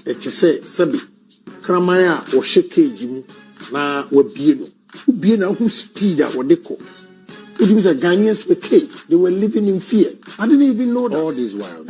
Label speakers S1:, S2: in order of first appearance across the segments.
S1: it is sabi kramaya or shake na wabie no ubie na who speed at wadeko. It was a Ghanaians were caged. They were living in fear. I didn't even know that. All this while.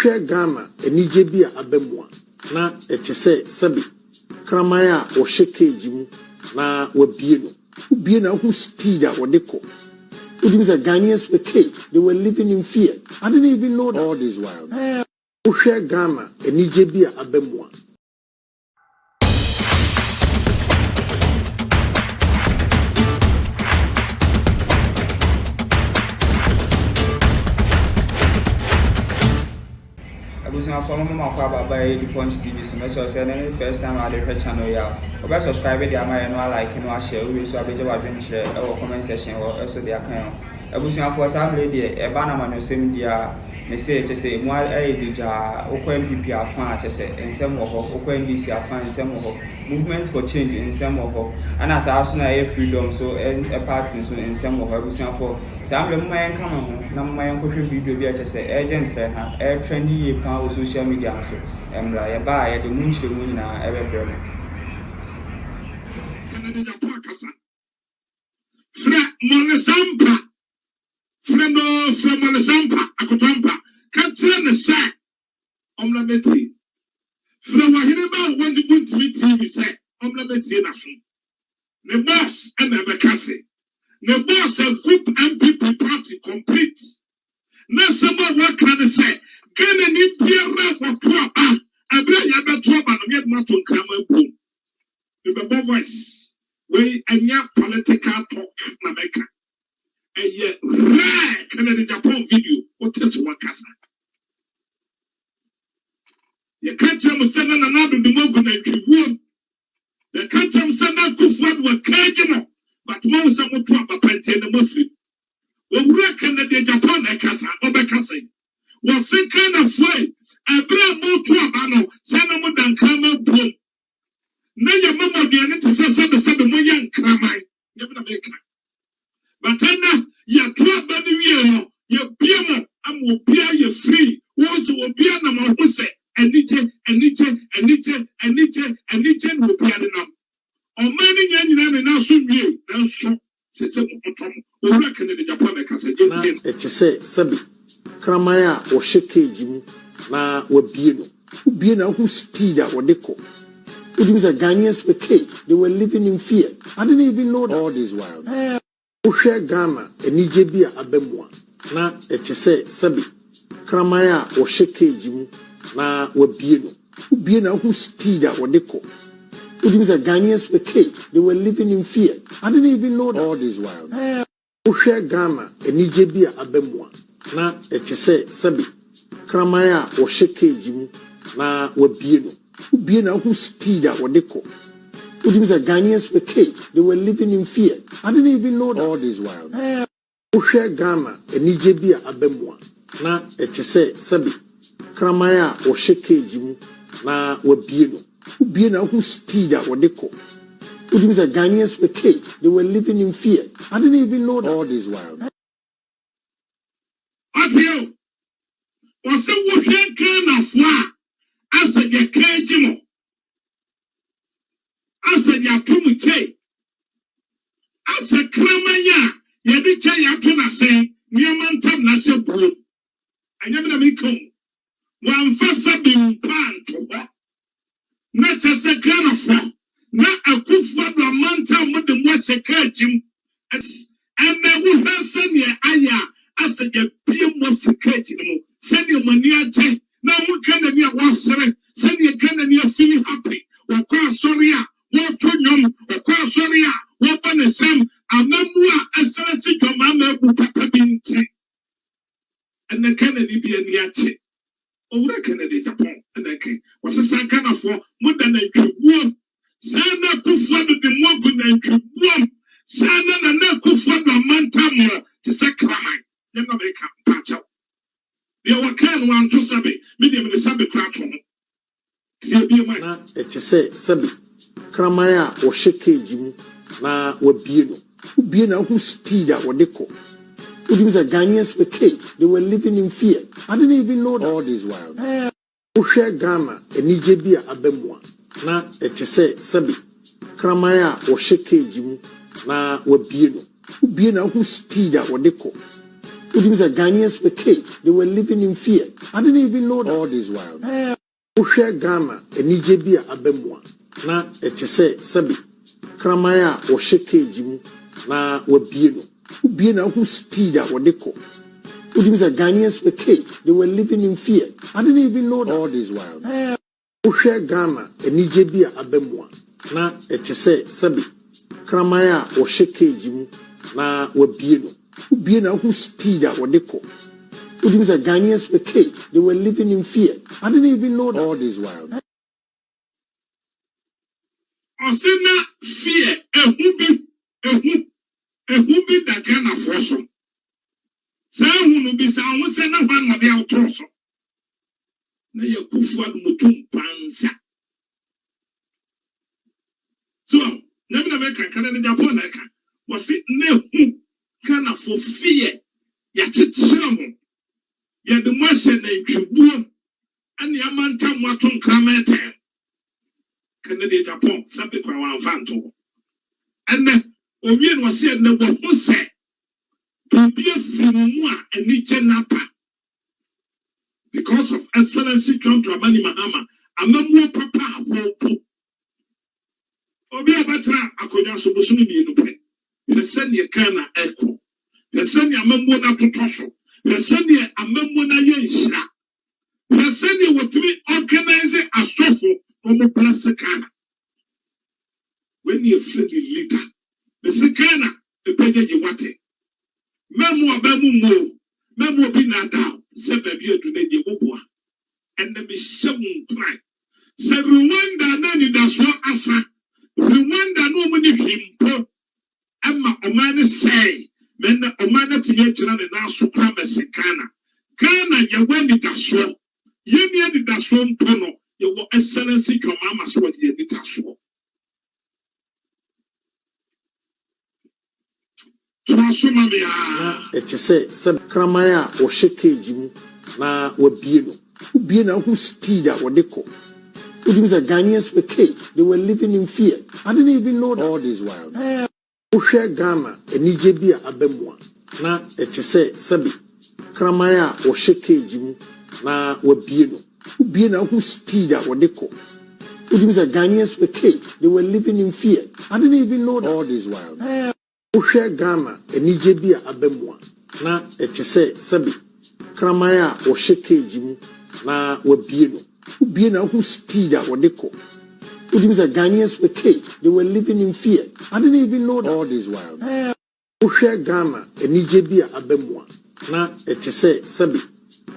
S1: Share Ghana and Nijebia Abemwa. Na it is sabi kramaya or shake na wabie no ubie na who speed at wadeko. It was a Ghanaians were caged. They were living in fear. I didn't even know that. All this while. Share Ghana and Nijebia Abemwa.
S2: My former mama by the Punch TV, so I said the first time I did her channel. Yeah, subscribe to my like and share. We so I be job share our comment section or also the account. I was now for some lady a banana man same dia. Me say just say more dija okwen PP afan just say in some of okwen DC afan in some of movements for change in some of and as I also na freedom so a part in some of was now for some of my come on na my uncle video be just say agent air trendy power social media so emra ya ba the moon chemu na ebe brem
S3: fra monesampa freno from monesampa akotampa katra ne sa omla meti fra wahineba wandi buntimi TV say omla meti na so ne boss and the cafe the boss and group MPP party complete na sama what can say Ghana ni biara for trouble abra ya be trouble no yet maton kama boom the voice we anya political talk na meka eye rare Canada Japan video what is one kasa you can't tell me send na na do the mogo na kiwu the can't tell me send na Akufo wa kajino but mo say mo to abapante na Muslim we rare Canada Japan na kasa obekasa was say kind of way abra mo to abano send mo dan kama boom na ya mama bi ani tse sebe mo yan kramai ya na meka but na ya to abani wi no ya biamo am obia ya free wo so obia na ma ho se anije no obia de nam o mani nya nyina na so nwie na so se mo potom o ra kan de Japan na kasa je
S1: it is sabi kramaya or shake na wabie no ubie na who speed at wadeko. It was a Ghanaians were caged. They were living in fear. I didn't even know that. All this while. Share Ghana and Nijebia Abemwa. Na it is sabi kramaya or shake na wabie no ubie na who speed at wadeko. It was a Ghanaians were caged. They were living in fear. I didn't even know that. All this while. Share Ghana and Nijebia Abemwa. Na it is sabi kramaya or shake na wabie no ubie na who speed at wadeko. It was a Ghanaians were caged. They were living in fear. I didn't even know that. All this while. Share Ghana and Nijebia Abemwa. Na it is sabi kramaya or shake na wabie no ubie na who speed at wadeko. It was a Ghanaians were caged. They were living in fear. I didn't even know that. All this while.
S3: Atio was a working kind of fwa as a yakajimo as a yapumuche as a kramanya yabicha yatuna say niamantam na se bro anyamina mikom wan fasa bimpan to ho na chese kana fwa na Akufo do mantam mo de mo chekajim and we have seen aya as a yapim mo sekajimo send your money aje now we can be a one send you can be feeling happy or call sorry what to nyom or call sorry what on the same amamua asase your mama bu papa binti and the Kennedy be a niache over Kennedy Japan and the king was a second of more than a good Sana Akufo the mogu na good Sana na Akufo the mantamo to sacrament never make a patch up. You were kind one to Sabi, medium the Sabi crap home.
S1: Na it is sabi kramaya or shake na wabie no ubie na who speed at wadeko. It was a Ghanaians were caged. They were living in fear. I didn't even know that. All this while. wohwɛ Ghana anigye bi a abemwa na ɛte sɛ sɛbi kraman a wɔhyɛ cage mu na wabie no wobie na who speed a wɔde kɔ wotumi sɛ Ghanaians were caged, they were living in fear. I didn't even know that. All this while wohwɛ Ghana anigye bi a abemwa na ɛte sɛ sɛbi kraman a wɔhyɛ cage mu na wabie no wobie na who speed a wɔde kɔ wotumi sɛ Ghanaians were caged, they were living in fear. I didn't even know that. All this while wohwɛ Ghana anigye bi a abemwa na ɛte sɛ sɛbi kraman a wɔhyɛ cage mu na wabie no wobie na who speed a wɔde kɔ wotumi sɛ Ghanaians were caged, they were living in fear. I didn't even know that. All this while
S3: Osina fear ehu bi da Ghana for so. Sa hunu bi sa ho se na hwan no be awtoro so. Na ye Akufo adumutum pansa. So, na me kankana ne Japan na ka. Wasi na hu Ghana for fear. Ya chichira mo. Ya de mo hye na ntwebuo. Ani amanta mo aton kramete. Kana de Japan sabe kwa wan fanto. Enne owie no se na wo hu se. Bibi afimu a ani chenapa. Because of Excellency John Dramani Mahama, amamu papa abopo. Obi abatra akonya so bosumi mienu pe. Yesen ye kana eko. Yesen ye amamu na totoso. Yesen ye amamu na ye nhira. Yesen ye wotimi organize asofo omo place kana. When you friendly leader, the kana the peje ye wate. Memu abamu mo. Memu bi na da se baby adune ye boboa. And the shemu cry. Se Rwanda na ni da so asa. Rwanda no mo ni himpo. Ama omane say, men na omane tinye kira ne na so kwa mesikana. Kana ye wani da so. Ye ni adi da so mpo no, ye wo Excellency kwa mama so ye ni da so.
S1: na ɛte sɛ kraman a wɔhyɛ cage mu na wabie no wobie na who speed a wɔde kɔ wotumi sɛ Ghanaians were caged, they were living in fear. I didn't even know that. All this while wohwɛ Ghana anigye bi a abemwa na ɛte sɛ sɛbi kraman a wɔhyɛ cage mu na wabie no wobie na who speed a wɔde kɔ wotumi sɛ Ghanaians were caged, they were living in fear. I didn't even know that. All this while wohwɛ Ghana anigye bi a abemwa na ɛte sɛ sɛbi kraman a wɔhyɛ cage mu na wabie no wobie na who speed a wɔde kɔ wotumi sɛ Ghanaians were caged, they were living in fear. I didn't even know that. All this while wohwɛ Ghana anigye bi a abemwa na ɛte sɛ sɛbi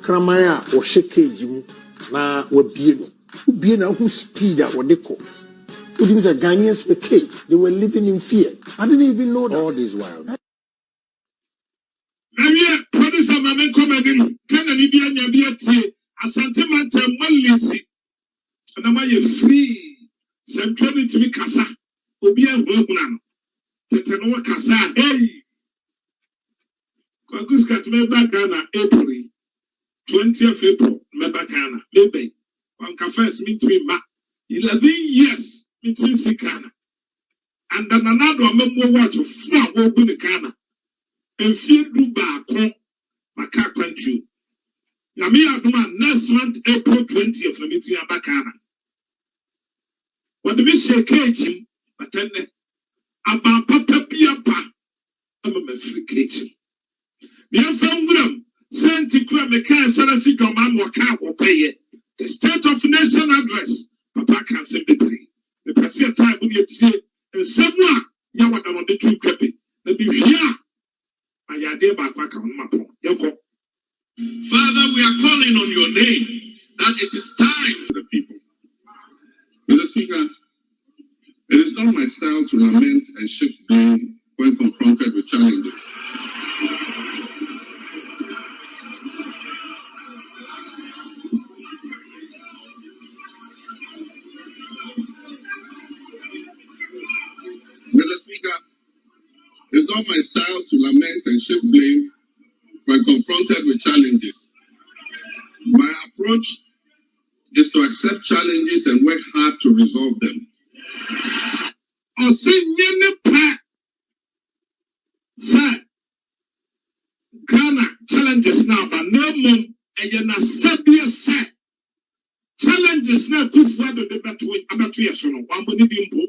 S1: kraman a wɔhyɛ cage mu na wabie no wobie na who speed a wɔde kɔ wotumi sɛ Ghanaians were caged, they were living in fear. I didn't even know that. All this while
S3: Namiya producer mamen komedi kana ni bia nya bia tie asante manta malisi na ma ye free central to be kasa obi ehunhuna no tete no kasa hey kwakuska to me back Ghana April 20th April me back Ghana maybe on ka first meet me ma 11 years meet me Ghana and then another amemo watch for wo bu ni Ghana and feel do back maka country. Namia Duma next month, April 20th, from meeting Abakana. What do we say, cage but then about Papa Piapa, I'm a free cage. We have found them, sent to grab the car, Sarasi, your man, or car will pay it. The State of Nation address, Papa can't say the pay. The Passia time will get here, and someone, Yawa on the two crappy. Let me hear. Father, we are calling on your name that it is time for the people.
S4: Mr. Speaker, it is not my style to lament and shift blame when confronted with challenges. Mr. Speaker, it's not my style to lament and shift blame when confronted with challenges. My approach is to accept challenges and work hard to resolve them.
S3: Ghana challenges now, but no more. And challenges now. Akufo Addo de about 2 years from now. One money dimpo.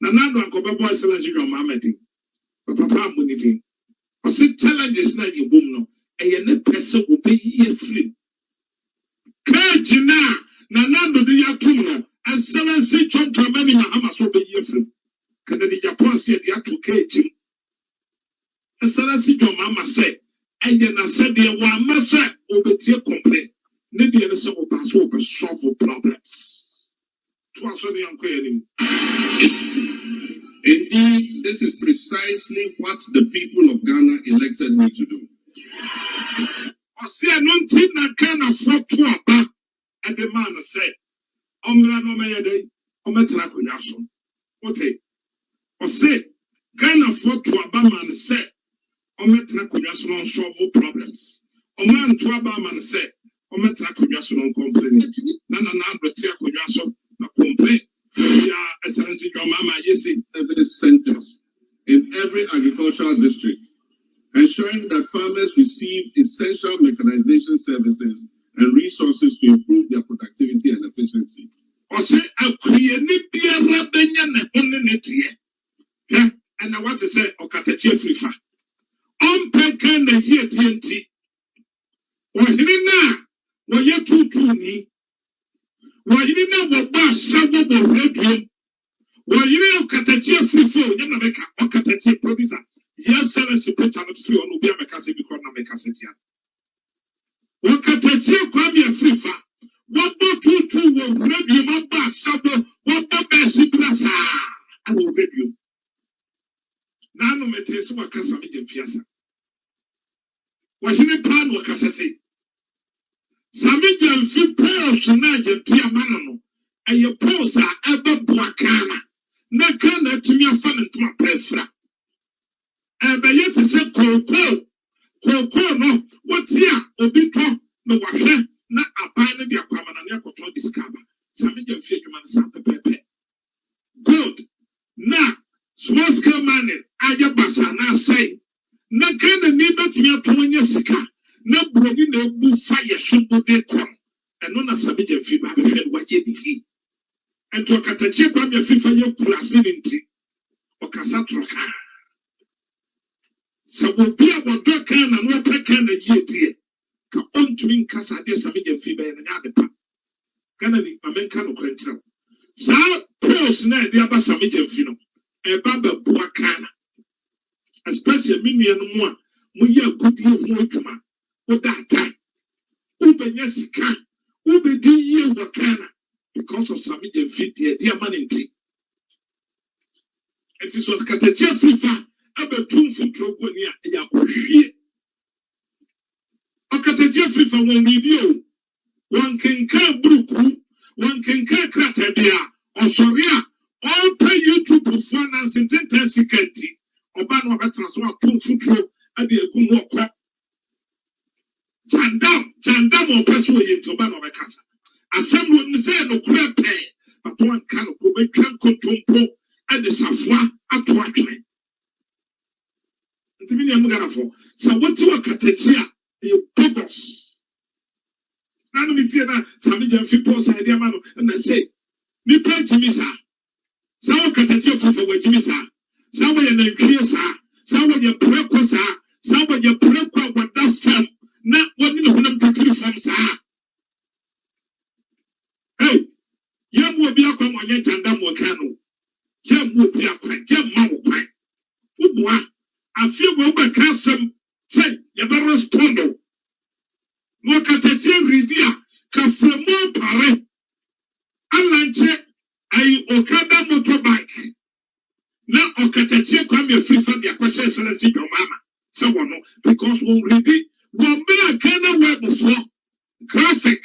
S3: Nanado akoba boy challenge you mamadi. Papa money. I said challenges now you boom no. And you ne person will be here free. Kajina Nanado de yatumno. And 7 6 to many Mahamas will be here free. Can the Japan say the actual cage? And 7 6 your mama said. And then I said, "Dear one, master, obey complaint. Maybe the same pass over solve problems."
S4: Indeed, this is precisely what the people of Ghana elected me to do.
S3: I see a non-team that can afford to abba, and the man said, "Omra no me day, ometra kunyaso." Okay, I say, can afford to abba man said. Ometra kunyaso solve problems. Oman to abba man said, ometra kunyaso no complain. Nana betia kunyaso na complain. Yeah, excellency your mama yesi.
S4: Every sentence in every agricultural district, ensuring that farmers receive essential mechanization services and resources to improve their productivity and efficiency.
S3: Ose akuye ni biara benya ne hone netie. Yeah, and I want to say okatachi frifa. Peka na here TNT. Wahina waye tutu ni. Wahina waba shabo bo radio. Wahina okatachi frifo nyama meka okatachi producer. Yes, sir, and support channel 3 on Ubia Mekase because na Mekase tia. Wakatachi kwa mi frifa. Wabo tutu wo radio maba shabo wabo besi blasa. Awo radio. Nano metesu wakasa mije fiasa. Wahine pan wakasase. Samija mfi pose na jetia manano. Eye pose ebe buakana. Na kana tumia fana ntuma pesra. Ebe yeti se koko. Koko no. Watia obito no wahwe. Na abane di akwamana ni akoto diskaba. Samija mfi ejumani sampe pepe. Good. Na small scale mining. Aja basa na say. Na kana ni betimi atonya sika na broni na ebu fire subu de kon eno na sabije fi ba be hwed waje diki ento katachi kwa me fifa ye kurase nti okasa troka sabo bia bodo kana no peka na yedie ka ontumi nkasa de sabije fi ba na nyade pa kana ni amenka no krentra sa post na de aba sabije fi no e ba ba bua kana especially many and more. We are good to that Ubenya Sika, Ubedi ye wakana because of some feet, dear man in tea. It is was Kataja Fifa, about 2 foot troponia, Yakushi. A Kataja Fifa won't review. One can car Bruku, one can car Kratabia, or Soria, all pay you to performance in 10 seconds. Obano veterans who are 2 foot row at the Gumwalk. Jandam or Passway into Obano Vecasa. As some would say no crab pay, but one can go make control and the Safwa at Watley. The Miniam Garafo. So what to a Catechia, you bogus. None of it, Samijan Fipos idea man, and I say, Nipa Jimisa. So Catechia for Jimisa. Sawa ya nangria sa, sawa ya preko sa, sawa ya preko wada fam, na wani na huna mpakiri fam sa. Hey, ya muobia kwa mwenye janda mwakano, ya muobia kwa, ya mawo kwa. Ubwa, afia wamba kasem, say, ya ba respondo. Mwakateche ridia, kafremo pare, alanche, ay okada motorbike. Na okatachi kwa me free fund ya kwashe excellency your mama. Someone because we ready one be Ghana web before graphic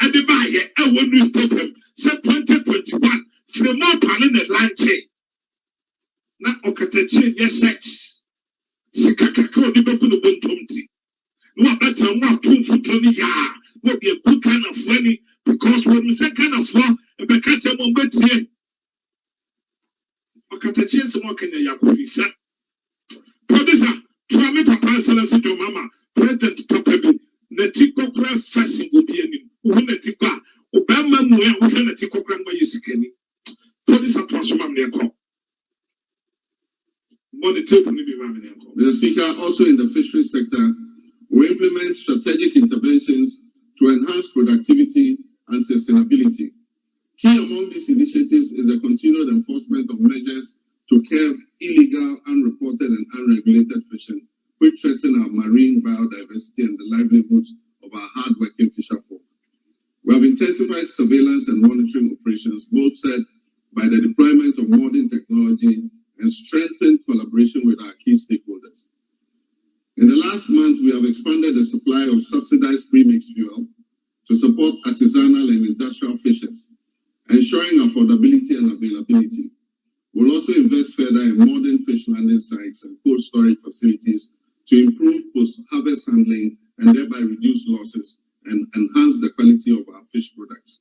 S3: and the buyer and one newspaper said 2021 from more panel the lunch. Na okatachi yes sex. Sikakako di beku no bontomti. No better one 2 foot on ya. What be a good kind of funny Because when we say kind of law, a catch a moment here. Okatachi some can ya producer, try me papa silence to mama, president papa be Netiko craft fasting will be any Unetika, Obama Muya, Unetika grandma is kenny. Producer transform their call.
S4: Mr. Speaker, also in the fisheries sector, we implement strategic interventions to enhance productivity and sustainability. Key among these initiatives is the continued enforcement of measures to curb illegal, unreported, and unregulated fishing, which threaten our marine biodiversity and the livelihoods of our hard-working fisherfolk. We have intensified surveillance and monitoring operations, bolstered by the deployment of modern technology and strengthened collaboration with our key stakeholders. In the last month, we have expanded the supply of subsidized premixed fuel to support artisanal and industrial fishers, ensuring affordability and availability. We'll also invest further in modern fish landing sites and cold storage facilities to improve post-harvest handling and thereby reduce losses and enhance the quality of our fish products.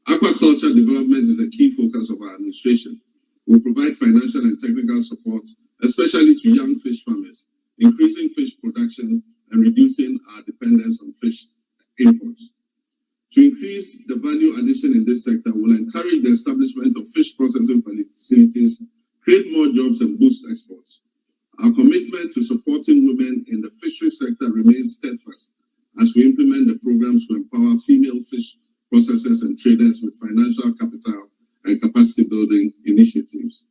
S4: Aquaculture development is a key focus of our administration. We'll provide financial and technical support, especially to young fish farmers, increasing fish production and reducing our dependence on fish imports. To increase the value addition in this sector, we'll encourage the establishment of fish processing facilities, create more jobs, and boost exports. Our commitment to supporting women in the fishery sector remains steadfast as we implement the programs to empower female fish processors and traders with financial capital and capacity building initiatives.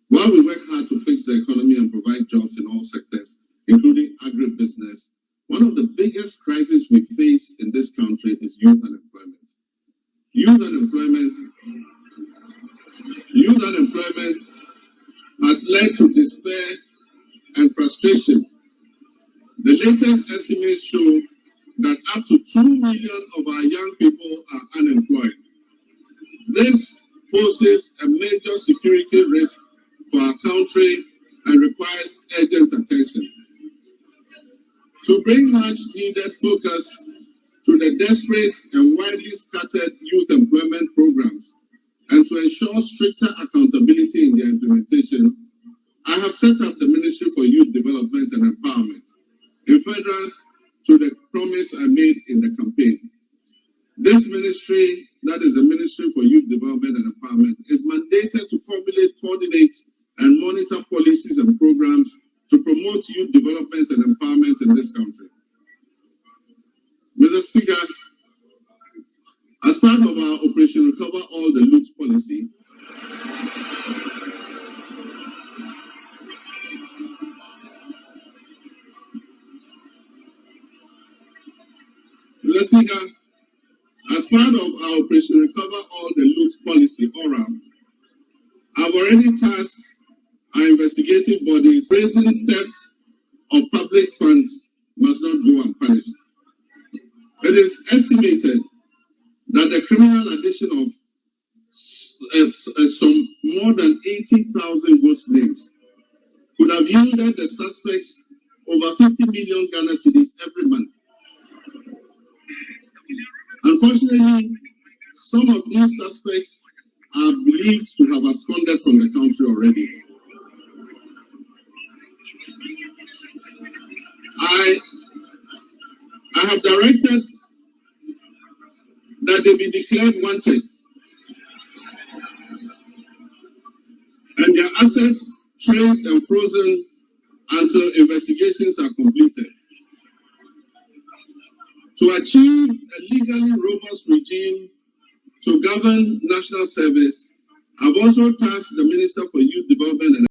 S4: While we work hard to fix the economy and provide jobs in all sectors, including agribusiness, one of the biggest crises we face in this country is youth unemployment. Youth unemployment has led to despair and frustration. The latest estimates show that up to 2 million of our young people are unemployed. This poses a major security risk for our country and requires urgent attention. To bring much needed focus to the desperate and widely scattered youth employment programs and to ensure stricter accountability in their implementation, I have set up the Ministry for Youth Development and Empowerment in furtherance to the promise I made in the campaign. This ministry, that is the Ministry for Youth Development and Empowerment, is mandated to formulate, coordinate, and monitor policies and programs to promote youth development and empowerment in this country. Mr. Speaker, as part of our Operation Recover All the Loot policy, Mr. Speaker, as part of our Operation Recover All the Loot policy, ORA, I've already tasked our investigative bodies raising theft of public funds must not go unpunished. It is estimated that the criminal addition of some more than 80,000 ghost names could have yielded the suspects over 50 million Ghana cedis every month. Unfortunately, some of these suspects are believed to have absconded from the country already. I have directed that they be declared wanted and their assets traced and frozen until investigations are completed. To achieve a legally robust regime to govern national service, I've also tasked the Minister for Youth Development and